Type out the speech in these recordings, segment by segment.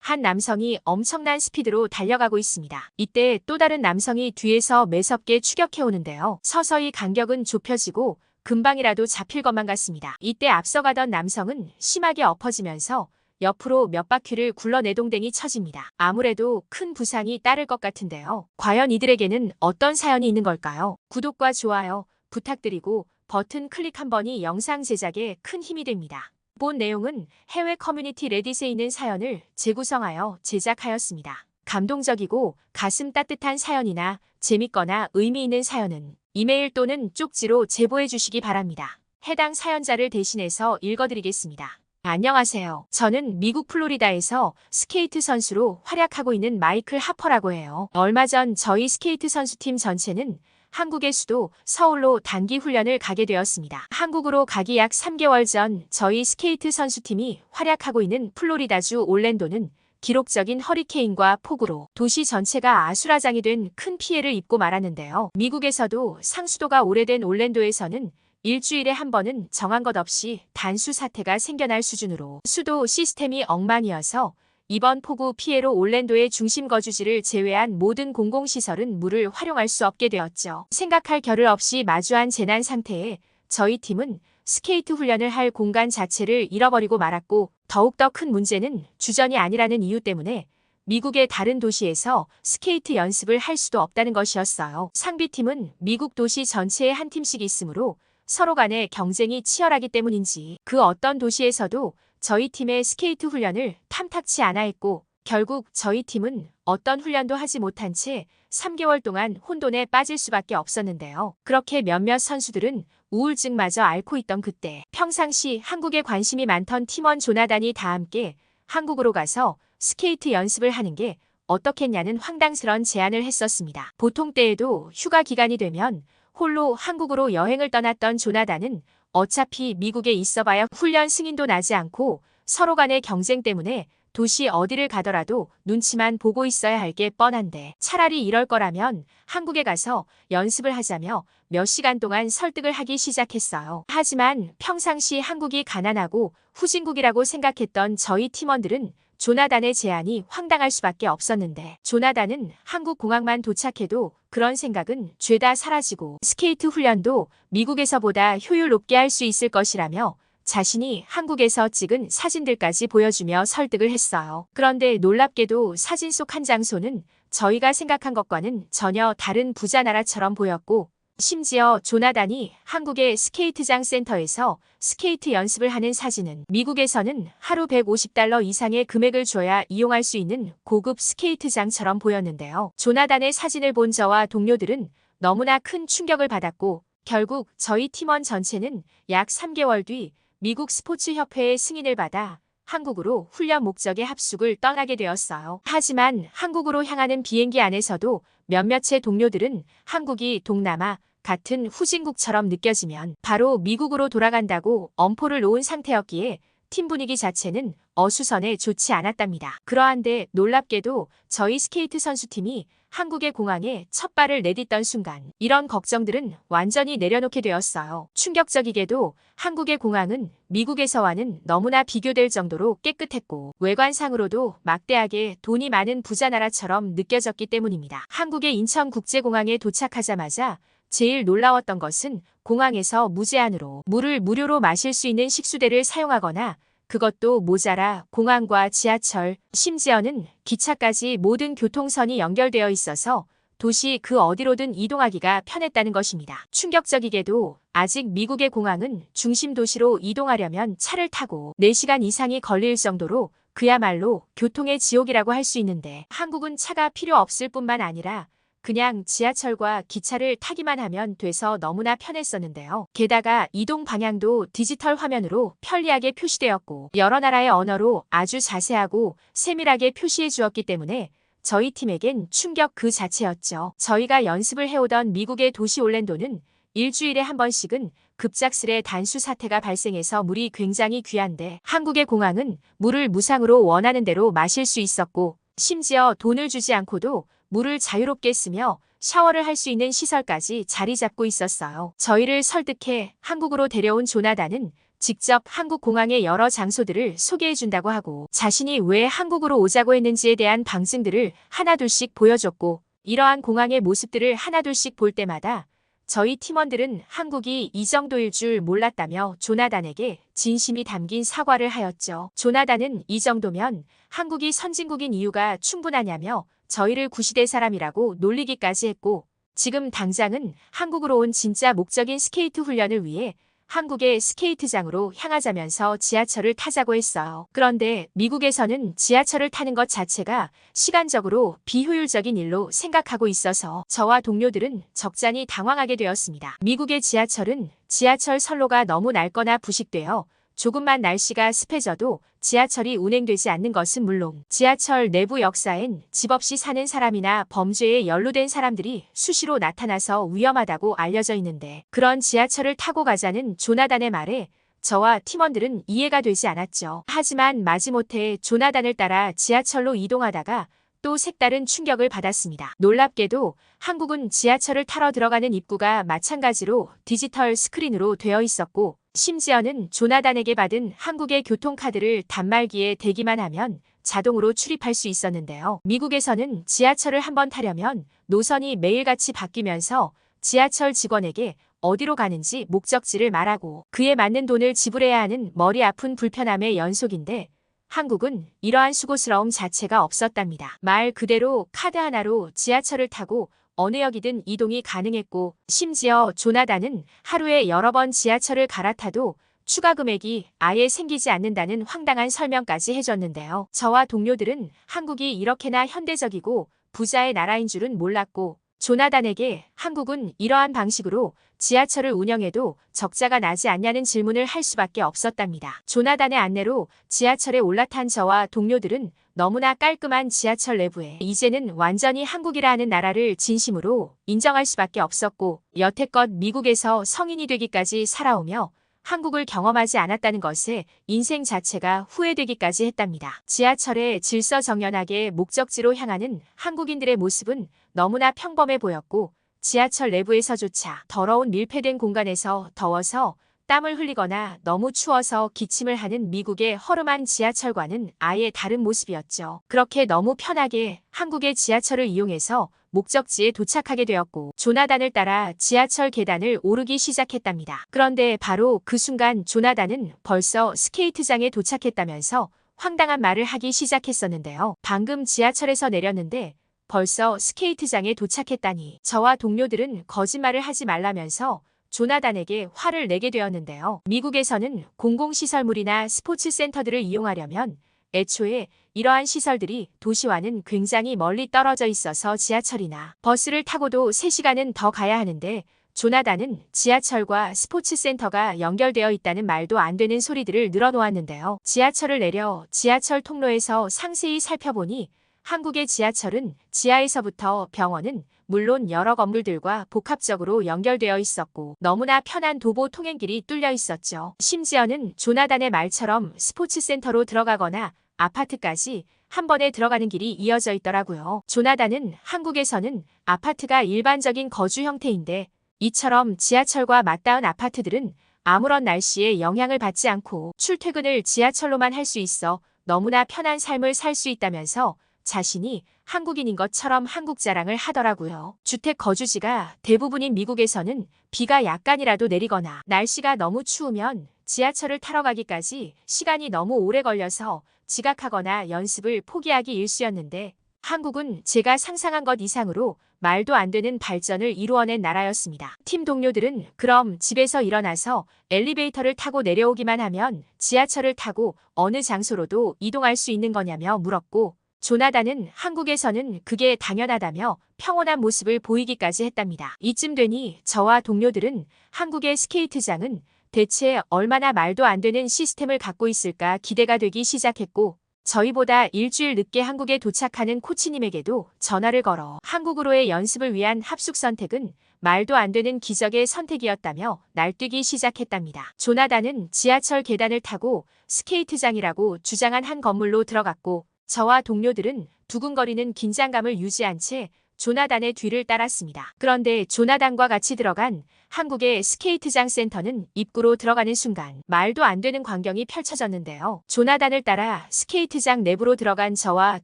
한 남성이 엄청난 스피드로 달려가고 있습니다. 이때 또 다른 남성이 뒤에서 매섭게 추격해오는데요. 서서히 간격은 좁혀지고 금방이라도 잡힐 것만 같습니다. 이때 앞서가던 남성은 심하게 엎어지면서 옆으로 몇 바퀴를 굴러내동댕이 쳐집니다. 아무래도 큰 부상이 따를 것 같은데요. 과연 이들에게는 어떤 사연이 있는 걸까요? 구독과 좋아요 부탁드리고 버튼 클릭 한 번이 영상 제작에 큰 힘이 됩니다. 본 내용은 해외 커뮤니티 레딧에 있는 사연을 재구성하여 제작하였습니다. 감동적이고 가슴 따뜻한 사연이나 재밌거나 의미 있는 사연은 이메일 또는 쪽지로 제보해 주시기 바랍니다. 해당 사연자를 대신해서 읽어드리겠습니다. 안녕하세요. 저는 미국 플로리다에서 스케이트 선수로 활약하고 있는 마이클 하퍼라고 해요. 얼마 전 저희 스케이트 선수팀 전체는 한국의 수도 서울로 단기 훈련을 가게 되었습니다. 한국으로 가기 약 3개월 전 저희 스케이트 선수팀이 활약하고 있는 플로리다주 올랜도는 기록적인 허리케인과 폭우로 도시 전체가 아수라장이 된 큰 피해를 입고 말았는데요. 미국에서도 상수도가 오래된 올랜도에서는 일주일에 한 번은 정한 것 없이 단수 사태가 생겨날 수준으로 수도 시스템이 엉망이어서 이번 폭우 피해로 올랜도의 중심 거주지를 제외한 모든 공공시설은 물을 활용할 수 없게 되었죠. 생각할 겨를 없이 마주한 재난 상태에 저희 팀은 스케이트 훈련을 할 공간 자체를 잃어버리고 말았고, 더욱더 큰 문제는 주전이 아니라는 이유 때문에 미국의 다른 도시에서 스케이트 연습을 할 수도 없다는 것이었어요. 상비팀은 미국 도시 전체에 한 팀씩 있으므로 서로 간의 경쟁이 치열하기 때문인지 그 어떤 도시에서도 저희 팀의 스케이트 훈련을 탐탁치 않아 했고, 결국 저희 팀은 어떤 훈련도 하지 못한 채 3개월 동안 혼돈에 빠질 수밖에 없었는데요. 그렇게 몇몇 선수들은 우울증마저 앓고 있던 그때 평상시 한국에 관심이 많던 팀원 조나단이 다 함께 한국으로 가서 스케이트 연습을 하는 게 어떻겠냐는 황당스런 제안을 했었습니다. 보통 때에도 휴가 기간이 되면 홀로 한국으로 여행을 떠났던 조나단은 어차피 미국에 있어봐야 훈련 승인도 나지 않고 서로 간의 경쟁 때문에 도시 어디를 가더라도 눈치만 보고 있어야 할 게 뻔한데, 차라리 이럴 거라면 한국에 가서 연습을 하자며 몇 시간 동안 설득을 하기 시작했어요. 하지만 평상시 한국이 가난하고 후진국이라고 생각했던 저희 팀원들은 조나단의 제안이 황당할 수밖에 없었는데, 조나단은 한국 공항만 도착해도 그런 생각은 죄다 사라지고 스케이트 훈련도 미국에서보다 효율 높게 할 수 있을 것이라며 자신이 한국에서 찍은 사진들까지 보여주며 설득을 했어요. 그런데 놀랍게도 사진 속 한 장소는 저희가 생각한 것과는 전혀 다른 부자 나라처럼 보였고, 심지어 조나단이 한국의 스케이트장 센터에서 스케이트 연습을 하는 사진은 미국에서는 하루 $150 이상의 금액을 줘야 이용할 수 있는 고급 스케이트장처럼 보였는데요. 조나단의 사진을 본 저와 동료들은 너무나 큰 충격을 받았고, 결국 저희 팀원 전체는 약 3개월 뒤 미국 스포츠협회의 승인을 받아 한국으로 훈련 목적의 합숙을 떠나게 되었어요. 하지만 한국으로 향하는 비행기 안에서도 몇몇의 동료들은 한국이 동남아 같은 후진국처럼 느껴지면 바로 미국으로 돌아간다고 엄포를 놓은 상태였기에 팀 분위기 자체는 어수선해 좋지 않았답니다. 그러한데 놀랍게도 저희 스케이트 선수팀이 한국의 공항에 첫 발을 내딛던 순간 이런 걱정들은 완전히 내려놓게 되었어요. 충격적이게도 한국의 공항은 미국에서와는 너무나 비교될 정도로 깨끗했고 외관상으로도 막대하게 돈이 많은 부자 나라처럼 느껴졌기 때문입니다. 한국의 인천국제공항에 도착하자마자 제일 놀라웠던 것은 공항에서 무제한으로 물을 무료로 마실 수 있는 식수대를 사용하거나 그것도 모자라 공항과 지하철, 심지어는 기차까지 모든 교통선이 연결되어 있어서 도시 그 어디로든 이동하기가 편했다는 것입니다. 충격적이게도 아직 미국의 공항은 중심 도시로 이동하려면 차를 타고 4시간 이상이 걸릴 정도로 그야말로 교통의 지옥이라고 할 수 있는데, 한국은 차가 필요 없을 뿐만 아니라 그냥 지하철과 기차를 타기만 하면 돼서 너무나 편했었는데요. 게다가 이동 방향도 디지털 화면으로 편리하게 표시되었고 여러 나라의 언어로 아주 자세하고 세밀하게 표시해 주었기 때문에 저희 팀에겐 충격 그 자체였죠. 저희가 연습을 해오던 미국의 도시 올랜도는 일주일에 한 번씩은 급작스레 단수 사태가 발생해서 물이 굉장히 귀한데, 한국의 공항은 물을 무상으로 원하는 대로 마실 수 있었고 심지어 돈을 주지 않고도 물을 자유롭게 쓰며 샤워를 할 수 있는 시설까지 자리 잡고 있었어요. 저희를 설득해 한국으로 데려온 조나단은 직접 한국 공항의 여러 장소들을 소개해준다고 하고 자신이 왜 한국으로 오자고 했는지에 대한 방증들을 하나둘씩 보여줬고 이러한 공항의 모습들을 하나둘씩 볼 때마다 저희 팀원들은 한국이 이 정도일 줄 몰랐다며 조나단에게 진심이 담긴 사과를 하였죠. 조나단은 이 정도면 한국이 선진국인 이유가 충분하냐며 저희를 구시대 사람이라고 놀리기까지 했고 지금 당장은 한국으로 온 진짜 목적인 스케이트 훈련을 위해 한국의 스케이트장으로 향하자면서 지하철을 타자고 했어요. 그런데 미국에서는 지하철을 타는 것 자체가 시간적으로 비효율적인 일로 생각하고 있어서 저와 동료들은 적잖이 당황하게 되었습니다. 미국의 지하철은 지하철 선로가 너무 낡거나 부식되어 조금만 날씨가 습해져도 지하철이 운행되지 않는 것은 물론 지하철 내부 역사엔 집 없이 사는 사람이나 범죄에 연루된 사람들이 수시로 나타나서 위험하다고 알려져 있는데 그런 지하철을 타고 가자는 조나단의 말에 저와 팀원들은 이해가 되지 않았죠. 하지만 마지못해 조나단을 따라 지하철로 이동하다가 또 색다른 충격을 받았습니다. 놀랍게도 한국은 지하철을 타러 들어가는 입구가 마찬가지로 디지털 스크린으로 되어 있었고 심지어는 조나단에게 받은 한국의 교통카드를 단말기에 대기만 하면 자동으로 출입할 수 있었는데요. 미국에서는 지하철을 한번 타려면 노선이 매일같이 바뀌면서 지하철 직원에게 어디로 가는지 목적지를 말하고 그에 맞는 돈을 지불해야 하는 머리 아픈 불편함의 연속인데 한국은 이러한 수고스러움 자체가 없었답니다. 말 그대로 카드 하나로 지하철을 타고 어느 역이든 이동이 가능했고 심지어 조나단은 하루에 여러 번 지하철을 갈아타도 추가 금액이 아예 생기지 않는다는 황당한 설명까지 해줬는데요. 저와 동료들은 한국이 이렇게나 현대적이고 부자의 나라인 줄은 몰랐고 조나단에게 한국은 이러한 방식으로 지하철을 운영해도 적자가 나지 않냐는 질문을 할 수밖에 없었답니다. 조나단의 안내로 지하철에 올라탄 저와 동료들은 너무나 깔끔한 지하철 내부에 이제는 완전히 한국이라 하는 나라를 진심으로 인정할 수밖에 없었고 여태껏 미국에서 성인이 되기까지 살아오며 한국을 경험하지 않았다는 것에 인생 자체가 후회되기까지 했답니다. 지하철에 질서정연하게 목적지로 향하는 한국인들의 모습은 너무나 평범해 보였고 지하철 내부에서조차 더러운 밀폐된 공간에서 더워서 땀을 흘리거나 너무 추워서 기침을 하는 미국의 허름한 지하철과는 아예 다른 모습이었죠. 그렇게 너무 편하게 한국의 지하철을 이용해서 목적지에 도착하게 되었고 조나단을 따라 지하철 계단을 오르기 시작했답니다. 그런데 바로 그 순간 조나단은 벌써 스케이트장에 도착했다면서 황당한 말을 하기 시작했었는데요. 방금 지하철에서 내렸는데 벌써 스케이트장에 도착했다니 저와 동료들은 거짓말을 하지 말라면서 조나단에게 화를 내게 되었는데요. 미국에서는 공공시설물이나 스포츠센터들을 이용하려면 애초에 이러한 시설들이 도시와는 굉장히 멀리 떨어져 있어서 지하철이나 버스를 타고도 3시간은 더 가야 하는데 조나단은 지하철과 스포츠센터가 연결되어 있다는 말도 안 되는 소리들을 늘어놓았는데요. 지하철을 내려 지하철 통로에서 상세히 살펴보니 한국의 지하철은 지하에서부터 병원은 물론 여러 건물들과 복합적으로 연결되어 있었고 너무나 편한 도보 통행길이 뚫려 있었죠. 심지어는 조나단의 말처럼 스포츠센터로 들어가거나 아파트까지 한 번에 들어가는 길이 이어져 있더라고요. 조나단은 한국에서는 아파트가 일반적인 거주 형태인데 이처럼 지하철과 맞닿은 아파트들은 아무런 날씨에 영향을 받지 않고 출퇴근을 지하철로만 할 수 있어 너무나 편한 삶을 살 수 있다면서 자신이 한국인인 것처럼 한국 자랑을 하더라고요. 주택 거주지가 대부분인 미국에서는 비가 약간이라도 내리거나 날씨가 너무 추우면 지하철을 타러 가기까지 시간이 너무 오래 걸려서 지각하거나 연습을 포기하기 일쑤였는데 한국은 제가 상상한 것 이상으로 말도 안 되는 발전을 이루어낸 나라였습니다. 팀 동료들은 그럼 집에서 일어나서 엘리베이터를 타고 내려오기만 하면 지하철을 타고 어느 장소로도 이동할 수 있는 거냐며 물었고 조나단은 한국에서는 그게 당연하다며 평온한 모습을 보이기까지 했답니다. 이쯤 되니 저와 동료들은 한국의 스케이트장은 대체 얼마나 말도 안 되는 시스템을 갖고 있을까 기대가 되기 시작했고 저희보다 일주일 늦게 한국에 도착하는 코치님에게도 전화를 걸어 한국으로의 연습을 위한 합숙 선택은 말도 안 되는 기적의 선택이었다며 날뛰기 시작했답니다. 조나단은 지하철 계단을 타고 스케이트장이라고 주장한 한 건물로 들어갔고 저와 동료들은 두근거리는 긴장감을 유지한 채 조나단의 뒤를 따랐습니다. 그런데 조나단과 같이 들어간 한국의 스케이트장 센터는 입구로 들어가는 순간 말도 안 되는 광경이 펼쳐졌는데요. 조나단을 따라 스케이트장 내부로 들어간 저와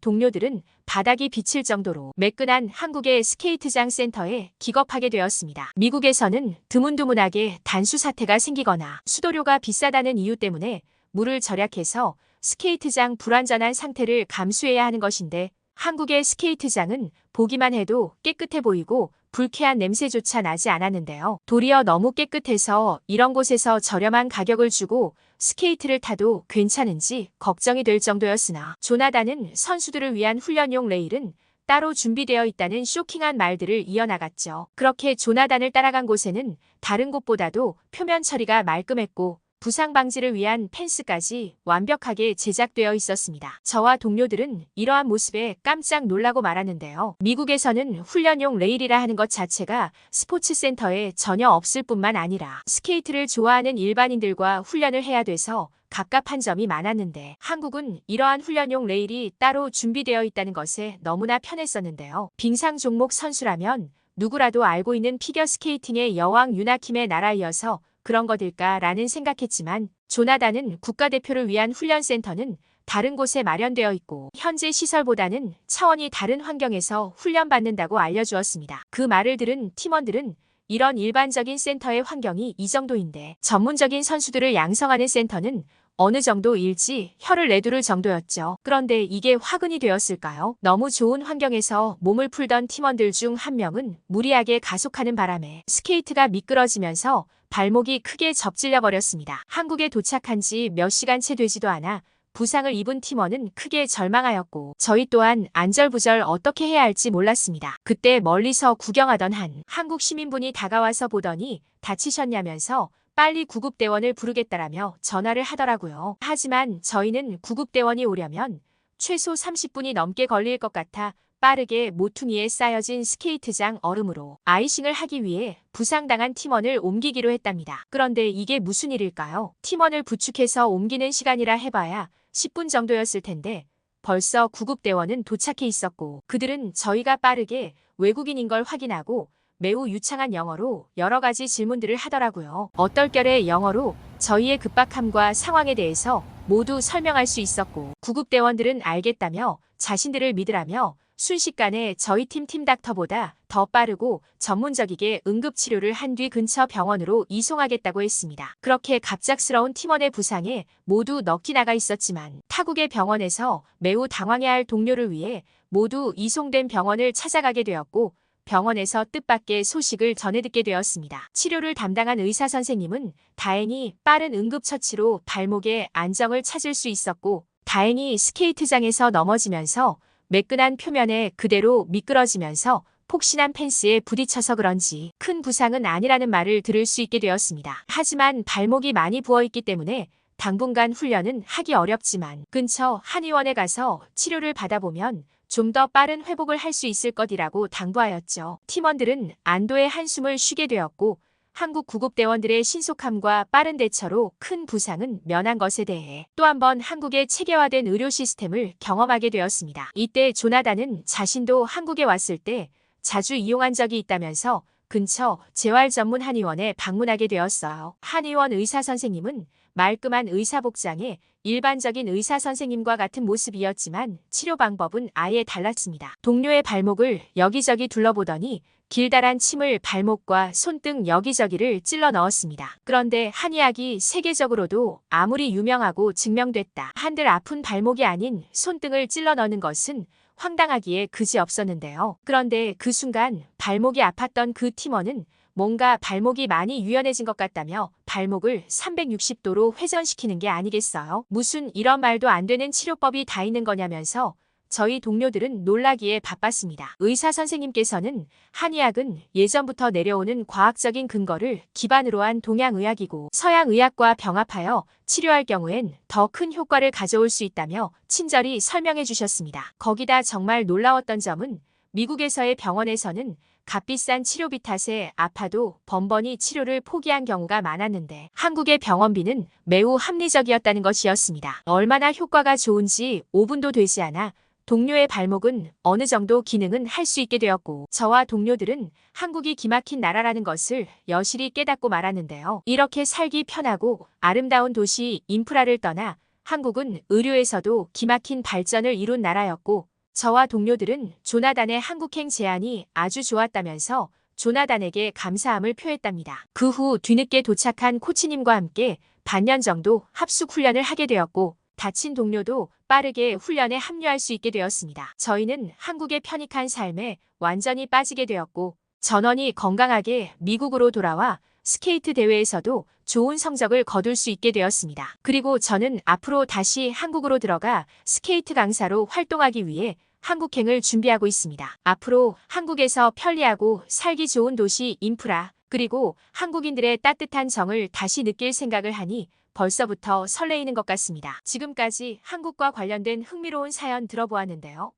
동료들은 바닥이 비칠 정도로 매끈한 한국의 스케이트장 센터에 기겁하게 되었습니다. 미국에서는 드문드문하게 단수 사태가 생기거나 수도료가 비싸다는 이유 때문에 물을 절약해서 스케이트장 불완전한 상태를 감수해야 하는 것인데 한국의 스케이트장은 보기만 해도 깨끗해 보이고 불쾌한 냄새조차 나지 않았는데요. 도리어 너무 깨끗해서 이런 곳에서 저렴한 가격을 주고 스케이트를 타도 괜찮은지 걱정이 될 정도였으나 조나단은 선수들을 위한 훈련용 레일은 따로 준비되어 있다는 쇼킹한 말들을 이어나갔죠. 그렇게 조나단을 따라간 곳에는 다른 곳보다도 표면 처리가 말끔했고 부상 방지를 위한 펜스까지 완벽하게 제작되어 있었습니다. 저와 동료들은 이러한 모습에 깜짝 놀라고 말았는데요. 미국에서는 훈련용 레일이라 하는 것 자체가 스포츠 센터에 전혀 없을 뿐만 아니라 스케이트를 좋아하는 일반인들과 훈련을 해야 돼서 갑갑한 점이 많았는데 한국은 이러한 훈련용 레일이 따로 준비되어 있다는 것에 너무나 편했었는데요. 빙상 종목 선수라면 누구라도 알고 있는 피겨스케이팅의 여왕 유나킴의 나라이어서 그런 것일까라는 생각했지만 조나단은 국가대표를 위한 훈련센터는 다른 곳에 마련되어 있고 현재 시설보다는 차원이 다른 환경에서 훈련받는다고 알려주었습니다. 그 말을 들은 팀원들은 이런 일반적인 센터의 환경이 이 정도인데 전문적인 선수들을 양성하는 센터는 어느 정도일지 혀를 내두를 정도였죠. 그런데 이게 화근이 되었을까요? 너무 좋은 환경에서 몸을 풀던 팀원들 중 한 명은 무리하게 가속하는 바람에 스케이트가 미끄러지면서 발목이 크게 접질려 버렸습니다. 한국에 도착한 지 몇 시간 채 되지도 않아 부상을 입은 팀원은 크게 절망하였고 저희 또한 안절부절 어떻게 해야 할지 몰랐습니다. 그때 멀리서 구경하던 한 한국 시민분이 다가와서 보더니 다치셨냐면서 빨리 구급대원을 부르겠다라며 전화를 하더라고요. 하지만 저희는 구급대원이 오려면 최소 30분이 넘게 걸릴 것 같아 빠르게 모퉁이에 쌓여진 스케이트장 얼음으로 아이싱을 하기 위해 부상당한 팀원을 옮기기로 했답니다. 그런데 이게 무슨 일일까요? 팀원을 부축해서 옮기는 시간이라 해봐야 10분 정도였을 텐데 벌써 구급대원은 도착해 있었고 그들은 저희가 빠르게 외국인인 걸 확인하고 매우 유창한 영어로 여러 가지 질문들을 하더라고요. 어떨결에 영어로 저희의 급박함과 상황에 대해서 모두 설명할 수 있었고 구급대원들은 알겠다며 자신들을 믿으라며 순식간에 저희 팀 닥터보다 더 빠르고 전문적이게 응급치료를 한 뒤 근처 병원으로 이송하겠다고 했습니다. 그렇게 갑작스러운 팀원의 부상에 모두 넋이 나가 있었지만 타국의 병원에서 매우 당황해야 할 동료를 위해 모두 이송된 병원을 찾아가게 되었고 병원에서 뜻밖의 소식을 전해 듣게 되었습니다. 치료를 담당한 의사 선생님은 다행히 빠른 응급처치로 발목에 안정을 찾을 수 있었고 다행히 스케이트장에서 넘어지면서 매끈한 표면에 그대로 미끄러지면서 폭신한 펜스에 부딪혀서 그런지 큰 부상은 아니라는 말을 들을 수 있게 되었습니다. 하지만 발목이 많이 부어있기 때문에 당분간 훈련은 하기 어렵지만 근처 한의원에 가서 치료를 받아보면 좀 더 빠른 회복을 할 수 있을 것이라고 당부하였죠. 팀원들은 안도의 한숨을 쉬게 되었고 한국 구급대원들의 신속함과 빠른 대처로 큰 부상은 면한 것에 대해 또 한 번 한국의 체계화된 의료 시스템을 경험하게 되었습니다. 이때 조나단은 자신도 한국에 왔을 때 자주 이용한 적이 있다면서 근처 재활 전문 한의원에 방문하게 되었어요. 한의원 의사 선생님은 말끔한 의사복장에 일반적인 의사 선생님과 같은 모습이었지만 치료 방법은 아예 달랐습니다. 동료의 발목을 여기저기 둘러보더니 길다란 침을 발목과 손등 여기저기를 찔러 넣었습니다. 그런데 한의학이 세계적으로도 아무리 유명하고 증명됐다 한들 아픈 발목이 아닌 손등을 찔러 넣는 것은 황당하기에 그지없었는데요. 그런데 그 순간 발목이 아팠던 그 팀원은 뭔가 발목이 많이 유연해진 것 같다며 발목을 360도로 회전시키는 게 아니겠어요? 무슨 이런 말도 안 되는 치료법이 다 있는 거냐면서 저희 동료들은 놀라기에 바빴습니다. 의사 선생님께서는 한의학은 예전부터 내려오는 과학적인 근거를 기반으로 한 동양의학이고 서양의학과 병합하여 치료할 경우엔 더 큰 효과를 가져올 수 있다며 친절히 설명해 주셨습니다. 거기다 정말 놀라웠던 점은 미국에서의 병원에서는 값비싼 치료비 탓에 아파도 번번이 치료를 포기한 경우가 많았는데 한국의 병원비는 매우 합리적이었다는 것이었습니다. 얼마나 효과가 좋은지 5분도 되지 않아 동료의 발목은 어느 정도 기능은 할 수 있게 되었고 저와 동료들은 한국이 기막힌 나라라는 것을 여실히 깨닫고 말았는데요. 이렇게 살기 편하고 아름다운 도시 인프라를 떠나 한국은 의료에서도 기막힌 발전을 이룬 나라였고 저와 동료들은 조나단의 한국행 제안이 아주 좋았다면서 조나단에게 감사함을 표했답니다. 그 후 뒤늦게 도착한 코치님과 함께 반년 정도 합숙 훈련을 하게 되었고 다친 동료도 빠르게 훈련에 합류할 수 있게 되었습니다. 저희는 한국의 편익한 삶에 완전히 빠지게 되었고 전원이 건강하게 미국으로 돌아와 스케이트 대회에서도 좋은 성적을 거둘 수 있게 되었습니다. 그리고 저는 앞으로 다시 한국으로 들어가 스케이트 강사로 활동하기 위해 한국행을 준비하고 있습니다. 앞으로 한국에서 편리하고 살기 좋은 도시 인프라 그리고 한국인들의 따뜻한 정을 다시 느낄 생각을 하니 벌써부터 설레이는 것 같습니다. 지금까지 한국과 관련된 흥미로운 사연 들어보았는데요.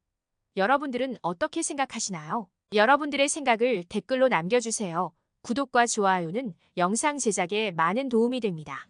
여러분들은 어떻게 생각하시나요? 여러분들의 생각을 댓글로 남겨주세요. 구독과 좋아요는 영상 제작에 많은 도움이 됩니다.